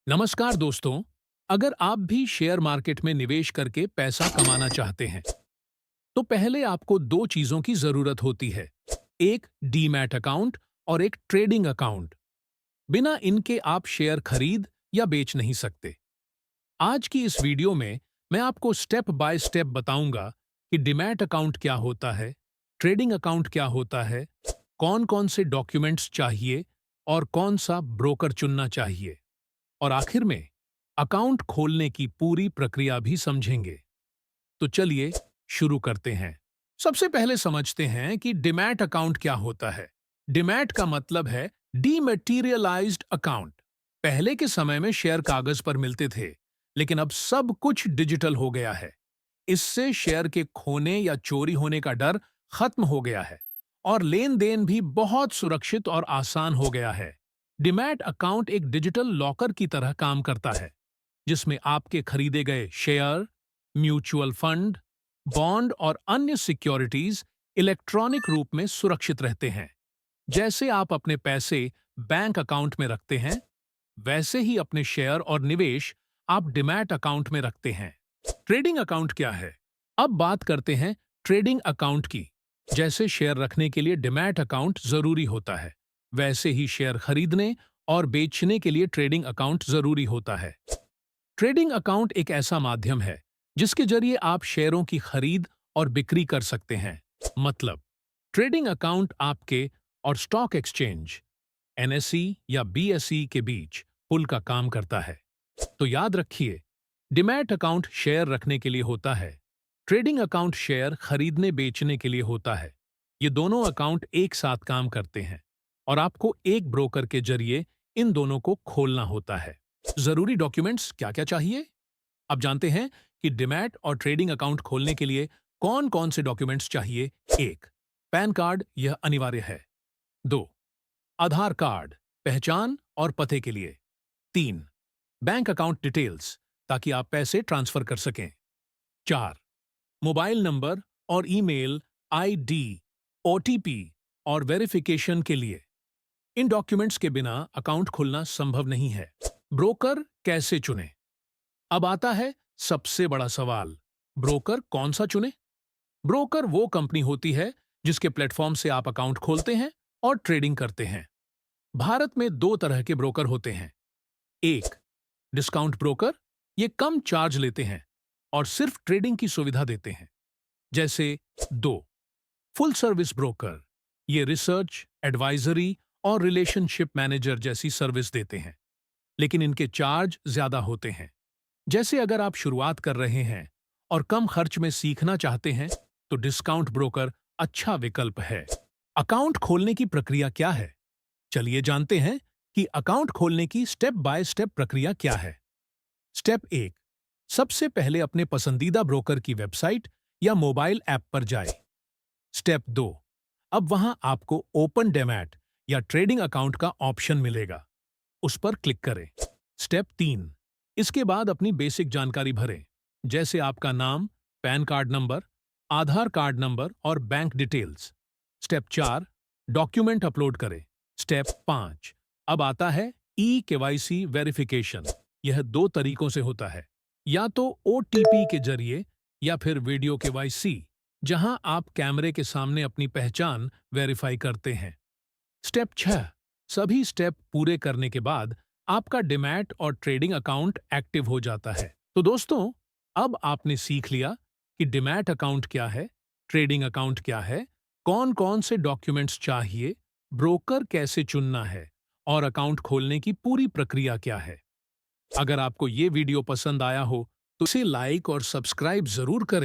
नमस्कार दोस्तों। अगर आप भी शेयर मार्केट में निवेश करके पैसा कमाना चाहते हैं तो पहले आपको दो चीजों की जरूरत होती है। एक डीमैट अकाउंट और एक ट्रेडिंग अकाउंट। बिना इनके आप शेयर खरीद या बेच नहीं सकते। आज की इस वीडियो में मैं आपको स्टेप बाय स्टेप बताऊंगा कि डीमैट अकाउंट क्या होता है, ट्रेडिंग अकाउंट क्या होता है, कौन कौन से डॉक्यूमेंट्स चाहिए और कौन सा ब्रोकर चुनना चाहिए, और आखिर में अकाउंट खोलने की पूरी प्रक्रिया भी समझेंगे। तो चलिए शुरू करते हैं। सबसे पहले समझते हैं कि डीमैट अकाउंट क्या होता है। डीमैट का मतलब है डीमैटीरियलाइज्ड अकाउंट। पहले के समय में शेयर कागज पर मिलते थे, लेकिन अब सब कुछ डिजिटल हो गया है। इससे शेयर के खोने या चोरी होने का डर खत्म हो गया है और लेन देन भी बहुत सुरक्षित और आसान हो गया है। डीमैट अकाउंट एक डिजिटल लॉकर की तरह काम करता है, जिसमें आपके खरीदे गए शेयर, म्यूचुअल फंड, बॉन्ड और अन्य सिक्योरिटीज इलेक्ट्रॉनिक रूप में सुरक्षित रहते हैं। जैसे आप अपने पैसे बैंक अकाउंट में रखते हैं, वैसे ही अपने शेयर और निवेश आप डीमैट अकाउंट में रखते हैं। ट्रेडिंग अकाउंट क्या है? अब बात करते हैं ट्रेडिंग अकाउंट की। जैसे शेयर रखने के लिए डीमैट अकाउंट जरूरी होता है, वैसे ही शेयर खरीदने और बेचने के लिए ट्रेडिंग अकाउंट जरूरी होता है। ट्रेडिंग अकाउंट एक ऐसा माध्यम है जिसके जरिए आप शेयरों की खरीद और बिक्री कर सकते हैं। मतलब, ट्रेडिंग अकाउंट आपके और स्टॉक एक्सचेंज एनएसई या बीएसई के बीच पुल का काम करता है। तो याद रखिए, डीमैट अकाउंट शेयर रखने के लिए होता है, ट्रेडिंग अकाउंट शेयर खरीदने बेचने के लिए होता है। ये दोनों अकाउंट एक साथ काम करते हैं और आपको एक ब्रोकर के जरिए इन दोनों को खोलना होता है। जरूरी डॉक्यूमेंट्स क्या क्या चाहिए? अब जानते हैं कि डीमैट और ट्रेडिंग अकाउंट खोलने के लिए कौन कौन से डॉक्यूमेंट्स चाहिए। एक, पैन कार्ड, यह अनिवार्य है। दो, आधार कार्ड, पहचान और पते के लिए। तीन, बैंक अकाउंट डिटेल्स, ताकि आप पैसे ट्रांसफर कर सकें। चार, मोबाइल नंबर और ईमेल आईडी, ओटीपी और वेरिफिकेशन के लिए। इन डॉक्यूमेंट्स के बिना अकाउंट खुलना संभव नहीं है। ब्रोकर कैसे चुनें? अब आता है सबसे बड़ा सवाल, ब्रोकर कौन सा चुने? ब्रोकर वो कंपनी होती है जिसके प्लेटफॉर्म से आप अकाउंट खोलते हैं और ट्रेडिंग करते हैं। भारत में दो तरह के ब्रोकर होते हैं। एक, डिस्काउंट ब्रोकर, ये कम चार्ज लेते हैं और सिर्फ ट्रेडिंग की सुविधा देते हैं। जैसे दो, फुल सर्विस ब्रोकर, ये रिसर्च, एडवाइजरी और रिलेशनशिप मैनेजर जैसी सर्विस देते हैं, लेकिन इनके चार्ज ज्यादा होते हैं। जैसे अगर आप शुरुआत कर रहे हैं और कम खर्च में सीखना चाहते हैं तो डिस्काउंट ब्रोकर अच्छा विकल्प है। अकाउंट खोलने की प्रक्रिया क्या है? चलिए जानते हैं कि अकाउंट खोलने की स्टेप बाय स्टेप प्रक्रिया क्या है। स्टेप एक, सबसे पहले अपने पसंदीदा ब्रोकर की वेबसाइट या मोबाइल ऐप पर जाएं। स्टेप दो, अब वहां आपको ओपन डीमैट या ट्रेडिंग अकाउंट का ऑप्शन मिलेगा, उस पर क्लिक करें। स्टेप तीन, इसके बाद अपनी बेसिक जानकारी भरें, जैसे आपका नाम, पैन कार्ड नंबर, आधार कार्ड नंबर और बैंक डिटेल्स। स्टेप चार, डॉक्यूमेंट अपलोड करें। स्टेप पाँच, अब आता है ई केवाईसी वेरिफिकेशन। यह दो तरीकों से होता है, या तो ओटीपी के जरिए या फिर वीडियो केवाईसी, जहां आप कैमरे के सामने अपनी पहचान वेरीफाई करते हैं। स्टेप 6, सभी स्टेप पूरे करने के बाद आपका डीमैट और ट्रेडिंग अकाउंट एक्टिव हो जाता है। तो दोस्तों, अब आपने सीख लिया कि डीमैट अकाउंट क्या है, ट्रेडिंग अकाउंट क्या है, कौन कौन से डॉक्यूमेंट्स चाहिए, ब्रोकर कैसे चुनना है और अकाउंट खोलने की पूरी प्रक्रिया क्या है। अगर आपको ये वीडियो पसंद आया हो तो इसे लाइक और सब्सक्राइब जरूर करें।